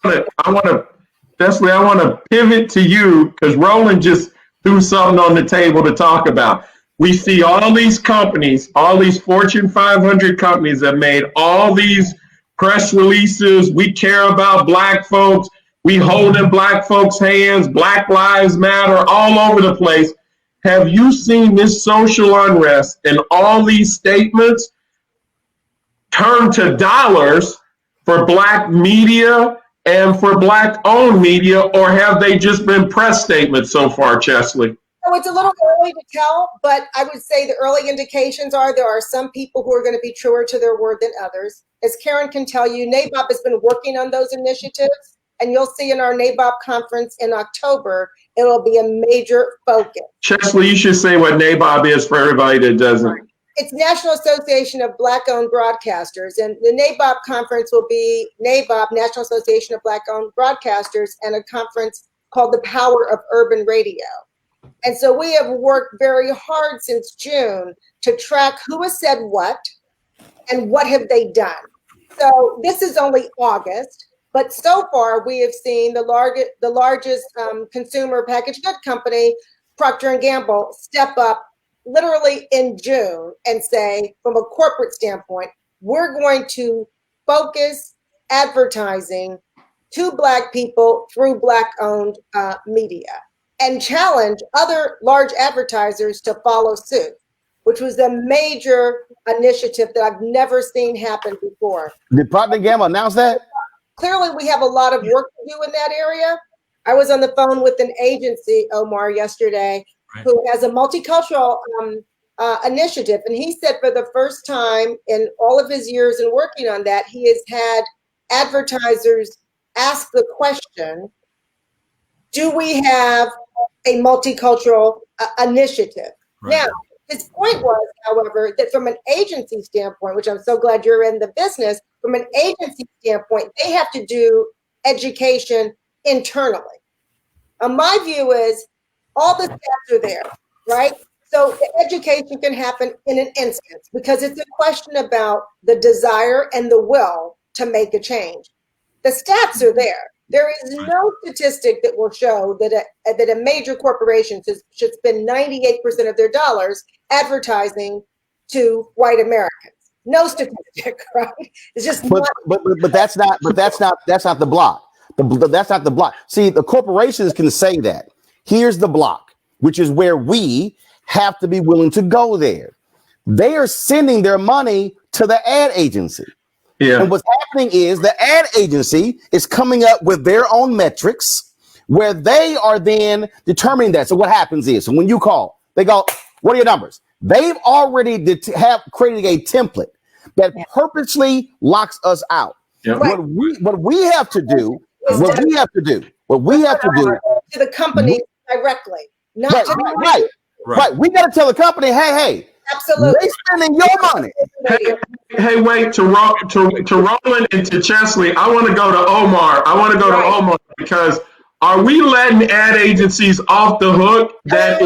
I want to pivot to you, because Roland just threw something on the table to talk about. We see all these companies, all these Fortune 500 companies that made all these press releases. We care about black folks. We hold in black folks' hands. Black Lives Matter all over the place. Have you seen this social unrest and all these statements turn to dollars for black media and for black owned media, or have they just been press statements so far, Chesley? So it's a little early to tell, but I would say the early indications are there are some people who are going to be truer to their word than others. As Karen can tell you, NABOP has been working on those initiatives, and you'll see in our NABOP conference in October, it'll be a major focus. Chesley, you should say what NABOP is for everybody that doesn't. It's National Association of Black-Owned Broadcasters, and the NABOP conference will be NABOP, National Association of Black-Owned Broadcasters, and a conference called The Power of Urban Radio. And so we have worked very hard since June to track who has said what and what have they done. So this is only August, but so far we have seen the largest consumer packaged good company, Procter & Gamble, step up literally in June and say, from a corporate standpoint, we're going to focus advertising to Black people through Black-owned media. and challenge other large advertisers to follow suit, which was a major initiative that I've never seen happen before. Did Procter & Gamble announce that? Clearly, we have a lot of work to do in that area. I was on the phone with an agency, Omar, yesterday, who has a multicultural initiative. And he said for the first time in all of his years in working on that, he has had advertisers ask the question, do we have a multicultural initiative? Now, his point was, however, that from an agency standpoint, which I'm so glad you're in the business, from an agency standpoint, they have to do education internally. My view is all the stats are there, right? So the education can happen in an instance because it's a question about the desire and the will to make a change. The stats are there. There is no statistic that will show that a major corporation should spend 98% of their dollars advertising to white Americans. No statistic, right? It's just but that's not the block. That's not the block. See, the corporations can say that. Here's the block, which is where we have to be willing to go there. They are sending their money to the ad agency. Yeah. And what's happening is the ad agency is coming up with their own metrics where they are then determining that. So what happens is, so when you call, they go, what are your numbers? They've already have created a template that purposely locks us out. Yeah. What we have to do to the company directly, not right. We got to tell the company, hey, absolutely, they spending your money. Hey, wait, to Roland and to Chesley, I want to go to Omar. Because are we letting ad agencies off the hook? I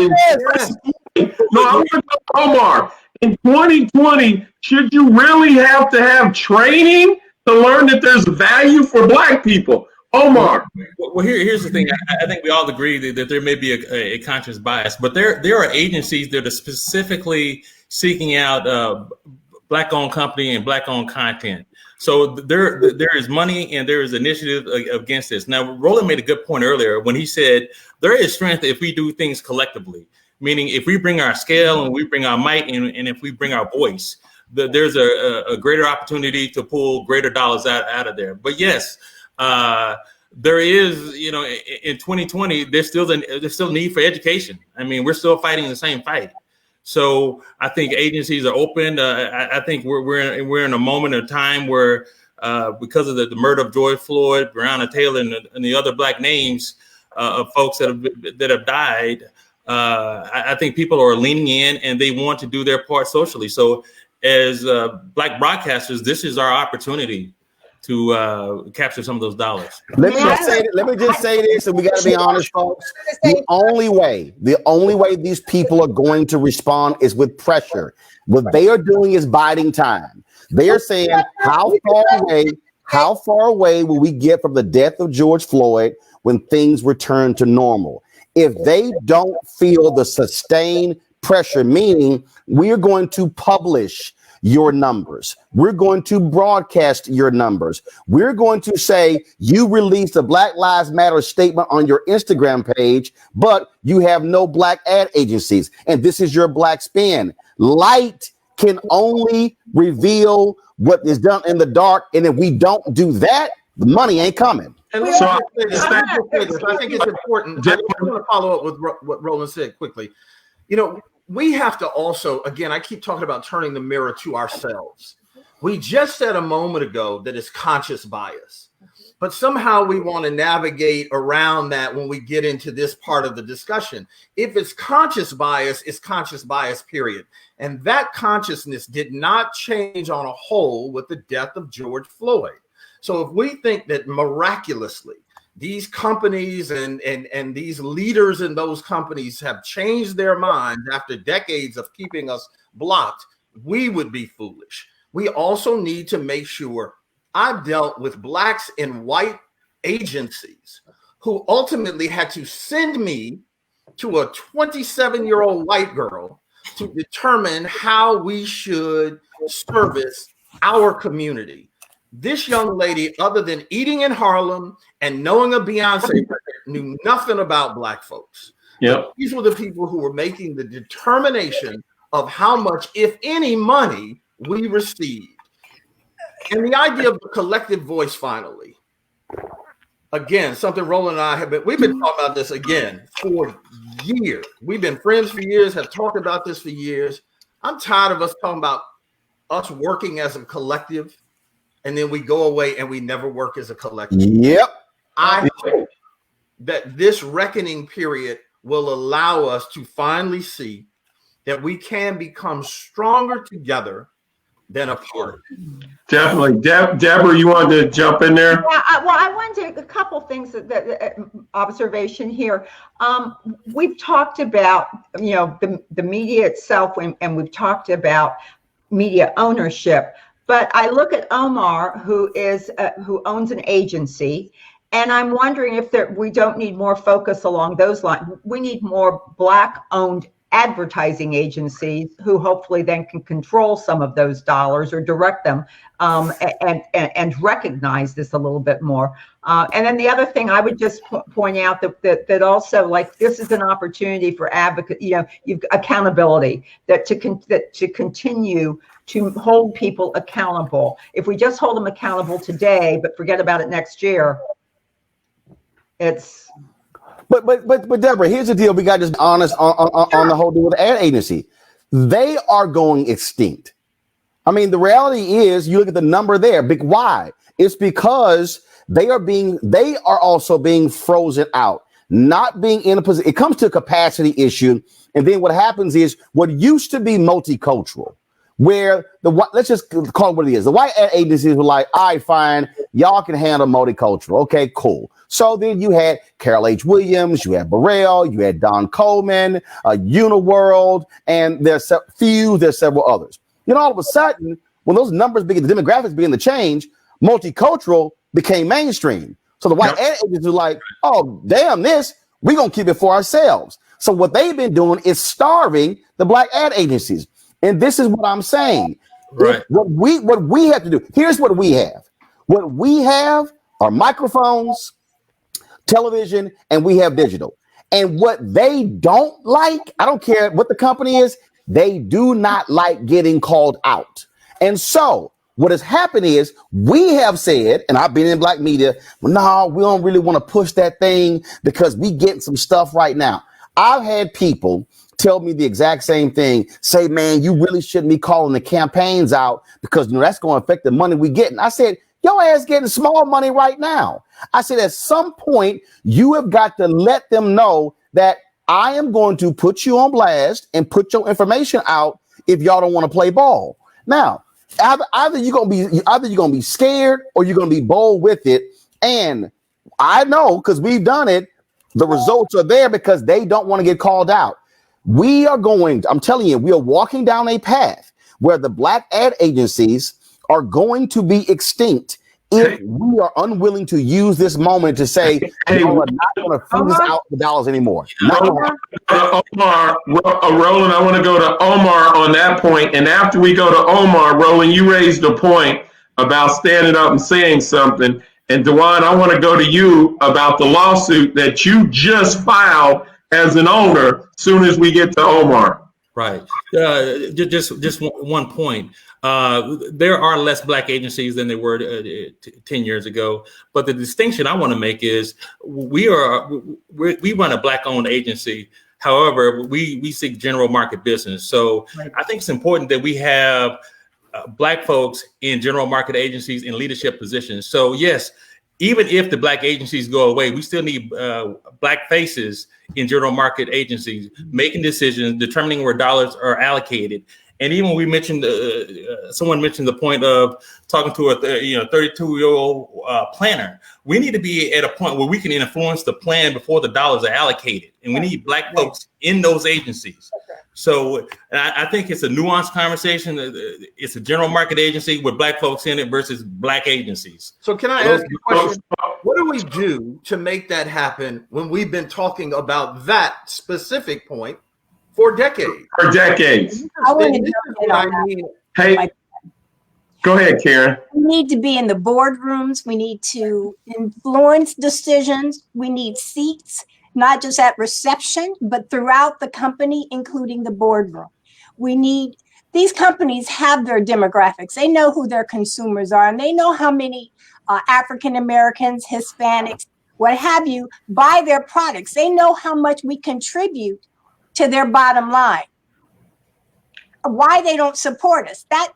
want to go to Omar. In 2020, should you really have to have training to learn that there's value for Black people? Omar. Well, here's the thing. I think we all agree that there may be a conscious bias, but there are agencies that are specifically seeking out Black-owned company and Black-owned content. So there is money and there is initiative against this. Now, Roland made a good point earlier when he said there is strength if we do things collectively, meaning if we bring our scale and we bring our might and if we bring our voice, there's a greater opportunity to pull greater dollars out of there. But yes, there is, in 2020, there's still need for education. I mean, we're still fighting the same fight. So I think agencies are open. I think we're in a moment of time where, because of the murder of George Floyd, Breonna Taylor, and the other Black names of folks that have died, I think people are leaning in and they want to do their part socially. So as Black broadcasters, this is our opportunity to capture some of those dollars. Let me just say this, and we got to be honest, folks. The only way these people are going to respond is with pressure. What they are doing is biding time. They are saying, how far away will we get from the death of George Floyd when things return to normal? If they don't feel the sustained pressure, meaning we're going to publish your numbers. We're going to broadcast your numbers. We're going to say you released a Black Lives Matter statement on your Instagram page, but you have no Black ad agencies. And this is your Black spin. Light can only reveal what is done in the dark. And if we don't do that, the money ain't coming. And so I think it's important. I want to follow up with what Roland said quickly. We have to also, again, I keep talking about turning the mirror to ourselves. We just said a moment ago that it's conscious bias, but somehow we want to navigate around that when we get into this part of the discussion. If it's conscious bias, it's conscious bias, period. And that consciousness did not change on a whole with the death of George Floyd. So if we think that miraculously these companies and these leaders in those companies have changed their minds after decades of keeping us blocked, we would be foolish. We also need to make sure. I've dealt with Blacks in white agencies who ultimately had to send me to a 27-year-old white girl to determine how we should service our community. This young lady, other than eating in Harlem and knowing a Beyonce record, knew nothing about Black folks. Yep. These were the people who were making the determination of how much, if any, money we received. And the idea of the collective voice, finally, again, something Roland and I we've been talking about this again for years. We've been friends for years, have talked about this for years. I'm tired of us talking about us working as a collective, and then we go away and we never work as a collective. Yep. I hope that this reckoning period will allow us to finally see that we can become stronger together than apart. Definitely. Deborah, you wanted to jump in there? Yeah, I wanted a couple things that observation here. We've talked about, the media itself, and we've talked about media ownership. But I look at Omar, who owns an agency, and I'm wondering if we don't need more focus along those lines. We need more Black-owned advertising agencies who hopefully then can control some of those dollars or direct them, and recognize this a little bit more. And then the other thing I would just point out that also, like, this is an opportunity for advocate, you've accountability, that to continue to hold people accountable. If we just hold them accountable today but forget about it next year, it's. But Deborah, here's the deal. We got to just be honest on the whole deal with the ad agency. They are going extinct. I mean, the reality is, you look at the number there. Big why? It's because they are also being frozen out, not being in a position. It comes to a capacity issue, and then what happens is what used to be multicultural, where let's just call it what it is. The white ad agencies were like, all right, fine, y'all can handle multicultural. Okay, cool. So then you had Carol H. Williams, you had Burrell, you had Don Coleman, Uniworld, and there's several others. All of a sudden, when those numbers the demographics begin to change, multicultural became mainstream. So the white ad agencies were like, oh, damn this, we're going to keep it for ourselves. So what they've been doing is starving the Black ad agencies. And this is what I'm saying. Right. What we have to do, here's what we have. What we have are microphones, television, and we have digital. And what they don't like, I don't care what the company is, they do not like getting called out. And so what has happened is we have said, and I've been in Black media, well, no, we don't really want to push that thing because we getting some stuff right now. I've had people tell me the exact same thing, say, man, you really shouldn't be calling the campaigns out because that's going to affect the money we get. And I said, your ass getting small money right now. I said, at some point, you have got to let them know that I am going to put you on blast and put your information out if y'all don't want to play ball. Now, either you're gonna be scared or you're gonna be bold with it. And I know, because we've done it, the results are there because they don't want to get called out. I'm telling you, we are walking down a path where the Black ad agencies are going to be extinct if we are unwilling to use this moment to say, hey, we're not going to freeze out the dollars anymore. Omar, Roland, I want to go to Omar on that point. And after we go to Omar, Roland, you raised a point about standing up and saying something. And DeJuan, I want to go to you about the lawsuit that you just filed as an owner soon as we get to Omar. Right. Just one point. There are less Black agencies than there were 10 years ago. But the distinction I want to make is we run a Black-owned agency. However, we seek general market business. So I think it's important that we have Black folks in general market agencies in leadership positions. So yes, even if the Black agencies go away, we still need Black faces in general market agencies, making decisions, determining where dollars are allocated. And even we mentioned, someone mentioned the point of talking to a 32-year-old planner. We need to be at a point where we can influence the plan before the dollars are allocated. And we need Black folks in those agencies. So I think it's a nuanced conversation. It's a general market agency with Black folks in it versus Black agencies. So can I ask you a question? What do we do to make that happen when we've been talking about that specific point for decades? For decades. Hey, go ahead, Karen. We need to be in the boardrooms. We need to influence decisions. We need seats. not just at reception, but throughout the company, including the boardroom. These companies have their demographics. They know who their consumers are, and they know how many African Americans, Hispanics, what have you, buy their products. They know how much we contribute to their bottom line. Why they don't support us. That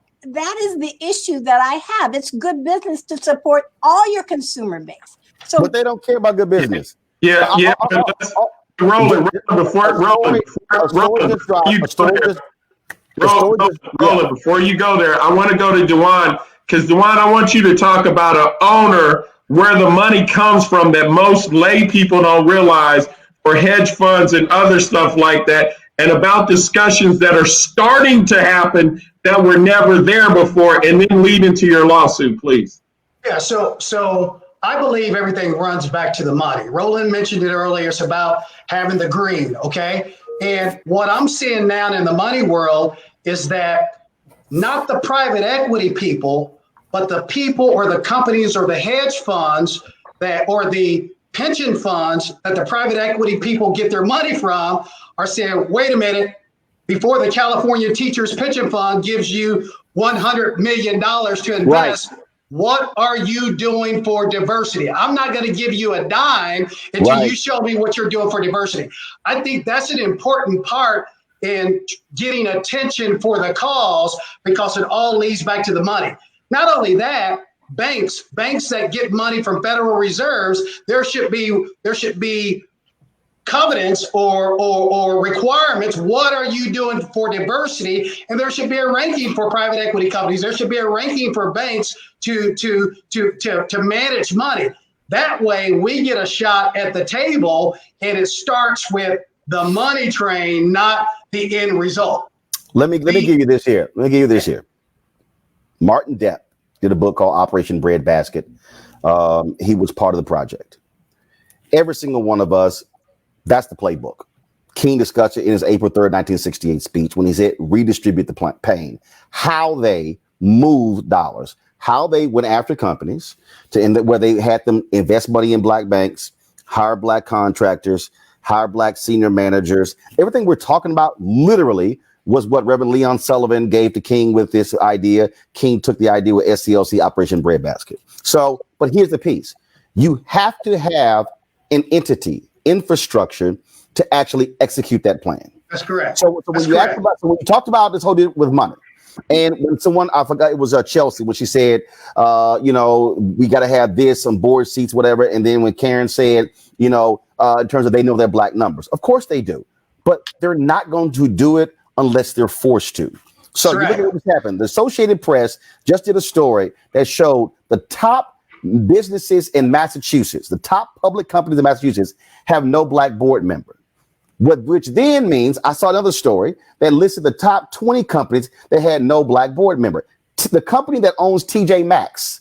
is the issue that I have. It's good business to support all your consumer base. So, but they don't care about good business. Yeah. Roland, before you go there, I want to go to Dewan, because Dewan, I want you to talk about an owner where the money comes from that most lay people don't realize, for hedge funds and other stuff like that, and about discussions that are starting to happen that were never there before, and then lead into your lawsuit, please. Yeah, so I believe everything runs back to the money. Roland mentioned it earlier. It's about having the green, okay? And what I'm seeing now in the money world is that not the private equity people, but the people or the companies or the hedge funds or the pension funds that the private equity people get their money from are saying, wait a minute, before the California Teachers Pension Fund gives you $100 million to invest, right, what are you doing for diversity? I'm not going to give you a dime until you show me what you're doing for diversity. I think that's an important part in getting attention for the cause, because it all leads back to the money. Not only that, banks that get money from Federal Reserves, there should be covenants or requirements. What are you doing for diversity? And there should be a ranking for private equity companies. There should be a ranking for banks to manage money. That way we get a shot at the table, and it starts with the money train, not the end result. Let me give you this here. Martin Depp did a book called Operation Breadbasket. He was part of the project. Every single one of us, that's the playbook. King discussed it in his April 3rd, 1968 speech when he said, redistribute the pain. How they moved dollars, how they went after companies where they had them invest money in black banks, hire black contractors, hire black senior managers. Everything we're talking about literally was what Reverend Leon Sullivan gave to King with this idea. King took the idea with SCLC, Operation Breadbasket. So, but here's the piece. You have to have an entity, infrastructure to actually execute that plan. That's correct. So when you talked about this whole deal with money, and when someone, I forgot, it was Chelsea, when she said, we got to have this on board seats, whatever. And then when Karen said, in terms of they know their black numbers, of course they do, but they're not going to do it unless they're forced to. So you look at what's happened. The Associated Press just did a story that showed the top businesses in Massachusetts, the top public companies in Massachusetts have no black board member. Which then means I saw another story that listed the top 20 companies that had no black board member. The company that owns TJ Maxx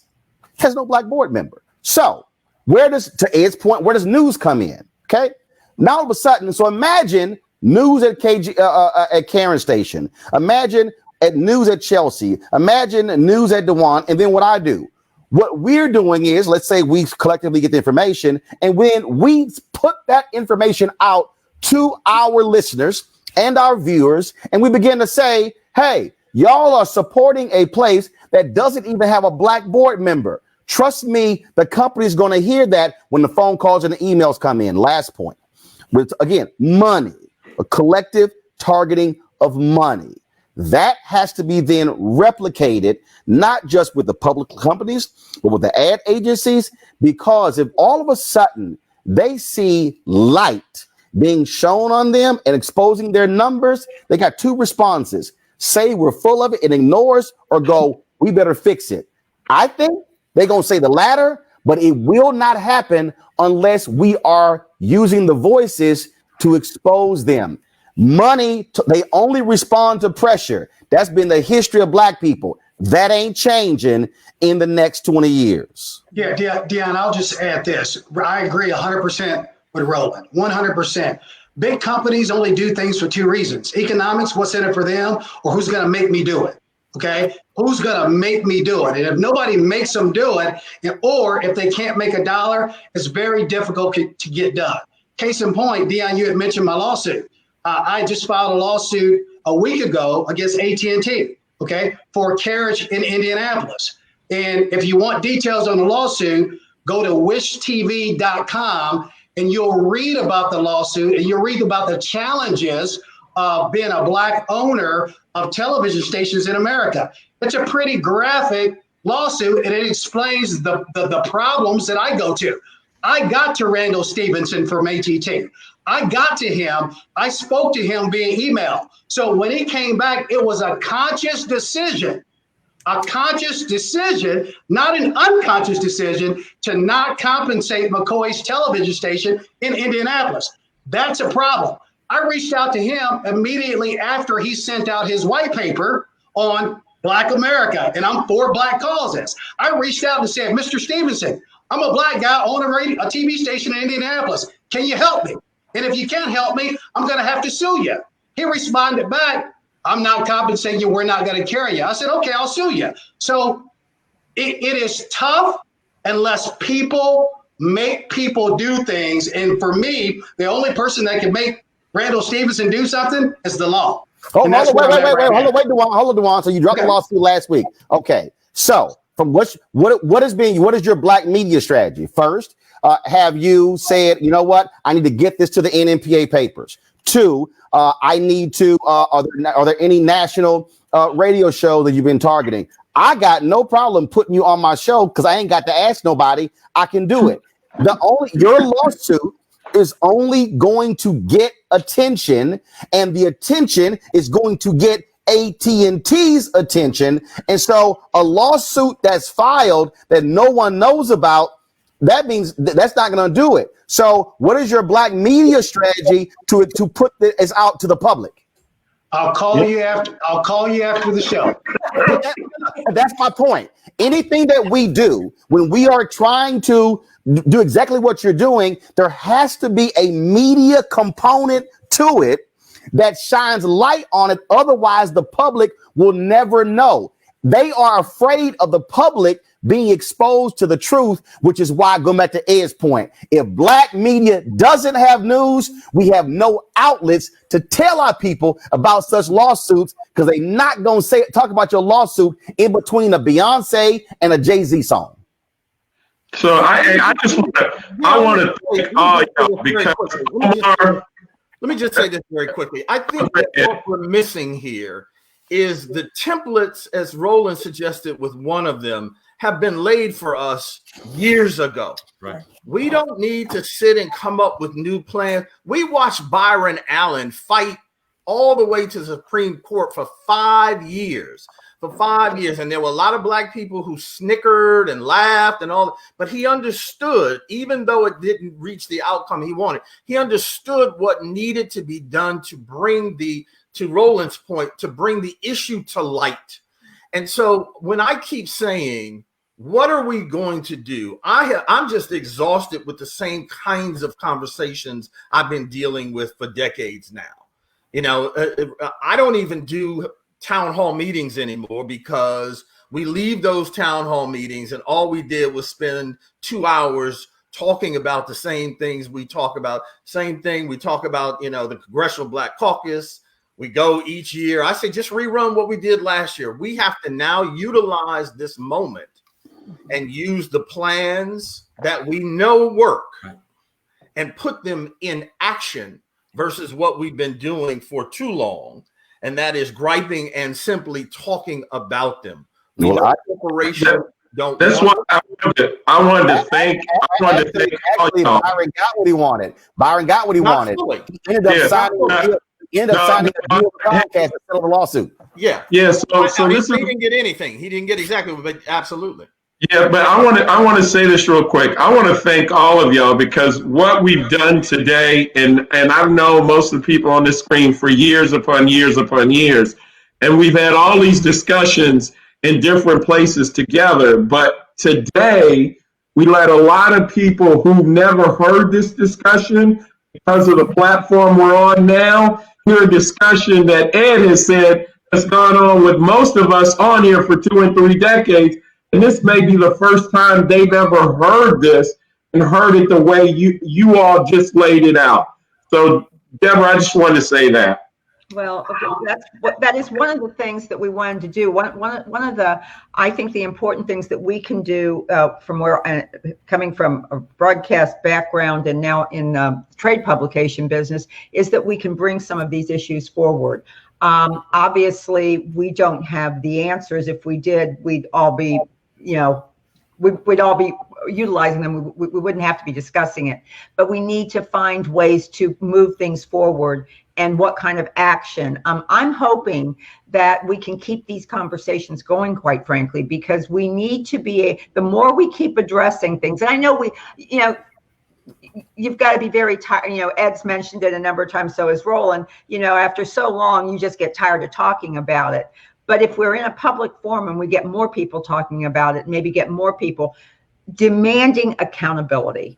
has no black board member. So to Ed's point, where does news come in? Okay. Now all of a sudden, so imagine news at at Karen Station. Imagine at news at Chelsea. Imagine news at Dewan. And then what I do. What we're doing is, let's say we collectively get the information, and when we put that information out to our listeners and our viewers, and we begin to say, hey, y'all are supporting a place that doesn't even have a black board member. Trust me, the company's going to hear that when the phone calls and the emails come in. Last point. With, again, money, a collective targeting of money. That has to be then replicated, not just with the public companies, but with the ad agencies, because if all of a sudden they see light being shown on them and exposing their numbers, they got two responses. Say we're full of it and ignore us, or go, we better fix it. I think they're going to say the latter, but it will not happen unless we are using the voices to expose them. Money, they only respond to pressure. That's been the history of black people. That ain't changing in the next 20 years. Yeah, Deon, I'll just add this. I agree 100% with Roland, 100%. Big companies only do things for two reasons: economics, what's in it for them, or who's going to make me do it. Okay, who's going to make me do it? And if nobody makes them do it, or if they can't make a dollar, it's very difficult to get done. case in point, Dion, you had mentioned my lawsuit. I just filed a lawsuit a week ago against AT&T, okay, for carriage in Indianapolis. And if you want details on the lawsuit, go to wishtv.com and you'll read about the lawsuit and you'll read about the challenges of being a Black owner of television stations in America. It's a pretty graphic lawsuit, and it explains the problems that I go to. I got to Randall Stevenson from AT&T. I got to him. I spoke to him via email. So when he came back, it was a conscious decision, not an unconscious decision, to not compensate McCoy's television station in Indianapolis. That's a problem. I reached out to him immediately after he sent out his white paper on Black America, and I'm for Black causes. I reached out and said, Mr. Stevenson, I'm a Black guy owning a TV station in Indianapolis. Can you help me? And if you can't help me, I'm going to have to sue you. He responded back, I'm not compensating you. We're not going to carry you. I said, okay, I'll sue you. So it is tough unless people make people do things. And for me, the only person that can make Randall Stevenson do something is the law. Oh, wait, hold on, Dewan. So you dropped the lawsuit last week. Okay. So from what is your Black media strategy? First, have you said, you know what, I need to get this to the NMPA papers? Two, I need to, are there any national radio show that you've been targeting? I got no problem putting you on my show because I ain't got to ask nobody. I can do it. Your lawsuit is only going to get attention, and the attention is going to get AT&T's attention. And so a lawsuit that's filed that no one knows about, that means that's not going to do it. So what is your Black media strategy to put this out to the public? I'll call you after the show. That's my point. Anything that we do when we are trying to do exactly what you're doing, there has to be a media component to it that shines light on it. Otherwise, the public will never know. They are afraid of the public being exposed to the truth, which is why, going back to Ed's point, if Black media doesn't have news, we have no outlets to tell our people about such lawsuits, because they're not going to talk about your lawsuit in between a Beyonce and a Jay-Z song. So I just want to thank all y'all because let me just say this very quickly. I think that what we're missing here is the templates, as Roland suggested with one of them, have been laid for us years ago. Right. We don't need to sit and come up with new plans. We watched Byron Allen fight all the way to the Supreme Court for 5 years. And there were a lot of Black people who snickered and laughed and all, but he understood, even though it didn't reach the outcome he wanted, he understood what needed to be done to bring to Roland's point, to bring the issue to light. And so when I keep saying, what are we going to do? I'm just exhausted with the same kinds of conversations I've been dealing with for decades now. You know, I don't even do town hall meetings anymore, because we leave those town hall meetings and all we did was spend 2 hours talking about the same things we talk about. Same thing we talk about, you know, the Congressional Black Caucus. We go each year. I say just rerun what we did last year. We have to now utilize this moment and use the plans that we know work and put them in action versus what we've been doing for too long. And that is griping and simply talking about them. That's why I wanted to thank actually, Byron got what he wanted. He ended up signing a deal with Comcast to settle the lawsuit. Yeah. So he didn't get anything. He didn't get exactly, but absolutely. Yeah, but I want to say this real quick. I want to thank all of y'all, because what we've done today, and I've known most of the people on this screen for years upon years upon years, and we've had all these discussions in different places together. But today, we let a lot of people who've never heard this discussion, because of the platform we're on now, hear a discussion that Ed has said has gone on with most of us on here for 2 and 3 decades. And this may be the first time they've ever heard this. and heard it the way you all just laid it out. So, Deborah, I just wanted to say that. Well, that is one of the things that we wanted to do. One of the, I think, the important things that we can do from where coming from a broadcast background and now in trade publication business is that we can bring some of these issues forward. Obviously, we don't have the answers. If we did, we'd all be, we'd all be utilizing them. We wouldn't have to be discussing it. But we need to find ways to move things forward and what kind of action. I'm hoping that we can keep these conversations going, quite frankly, because we need to be, the more we keep addressing things, and I know you've got to be very tired. Ed's mentioned it a number of times, so is Roland. After so long, you just get tired of talking about it. But if we're in a public forum and we get more people talking about it, maybe get more people demanding accountability,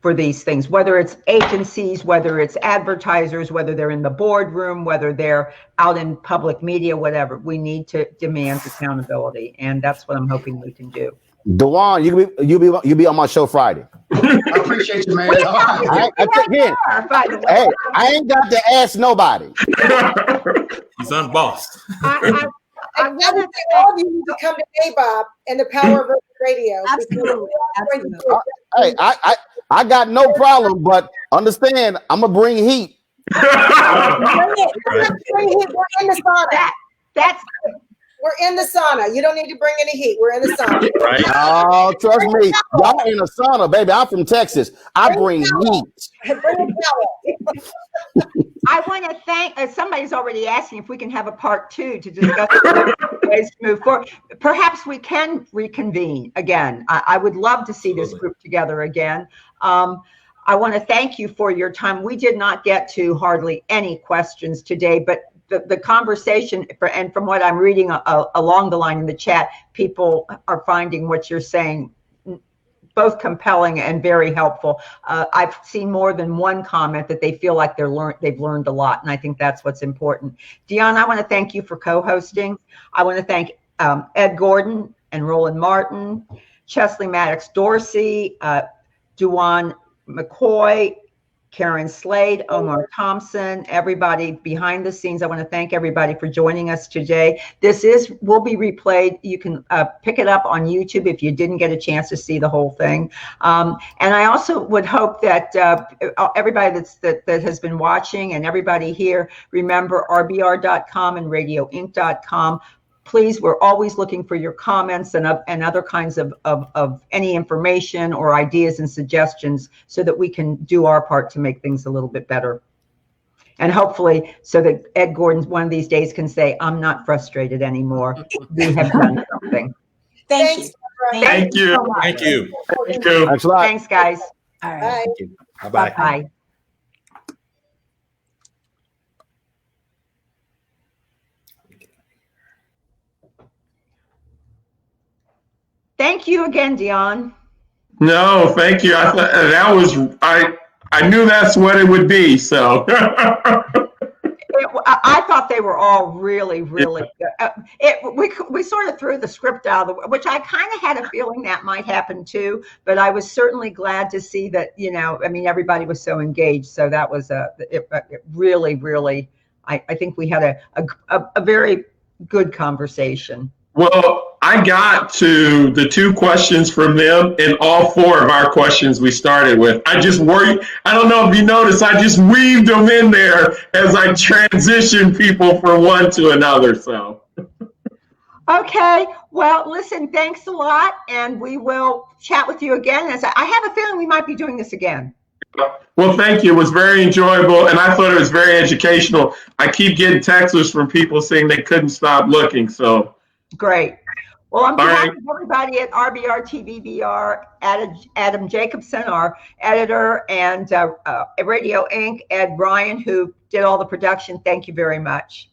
for these things, whether it's agencies, whether it's advertisers, whether they're in the boardroom, whether they're out in public media, whatever, we need to demand accountability. And that's what I'm hoping we can do. Dewan, you'll be on my show Friday. I appreciate you, man. I ain't got to ask nobody. He's unbossed. I want to say all of you need to come to ABOB and the Power of Radio. Absolutely. Hey, I got no problem, but understand, I'm gonna bring heat. We're in the sauna. We're in the sauna. You don't need to bring any heat. We're in the sauna. Right. Oh, trust me, y'all in a sauna, baby. I'm from Texas. I bring heat. Bring a towel. I want to thank, somebody's already asking if we can have a part 2 to discuss ways to move forward. Perhaps we can reconvene again. I would love to see this group together again. I want to thank you for your time. We did not get to hardly any questions today, but the conversation, and from what I'm reading along the line in the chat, people are finding what you're saying both compelling and very helpful. I've seen more than one comment that they feel like they've learned a lot, and I think that's what's important. Dion, I want to thank you for co-hosting. I want to thank Ed Gordon and Roland Martin, Chesley Maddox Dorsey, Duan McCoy, Karen Slade, Omar Thompson, everybody behind the scenes. I want to thank everybody for joining us today. This will be replayed. You can pick it up on YouTube if you didn't get a chance to see the whole thing. And I also would hope that everybody that has been watching and everybody here, remember rbr.com and radioinc.com. Please, we're always looking for your comments and other kinds of any information or ideas and suggestions so that we can do our part to make things a little bit better. And hopefully so that Ed Gordon one of these days can say, I'm not frustrated anymore. We have done something. Thank you. Thank you. So much. Thank you. Thank you. Thanks a lot. Thanks, guys. All right. Bye. Thank you. Bye-bye. Bye. Thank you again, Dion. No, thank you. I thought that was I knew that's what it would be. So I thought they were all really, really good. We sort of threw the script out of the way, which I kind of had a feeling that might happen too. But I was certainly glad to see that, everybody was so engaged. So that was it really, really, I think we had a very good conversation. Well, I got to the 2 questions from them and all 4 of our questions we started with. I just worried. I don't know if you noticed, I just weaved them in there as I transitioned people from one to another. So. Okay. Well, listen, thanks a lot. And we will chat with you again. I have a feeling we might be doing this again. Well, thank you. It was very enjoyable. And I thought it was very educational. I keep getting texts from people saying they couldn't stop looking. So. Great. Well, on behalf of everybody at RBR TVBR, Adam Jacobson, our editor, and Radio Inc., Ed Bryan, who did all the production, thank you very much.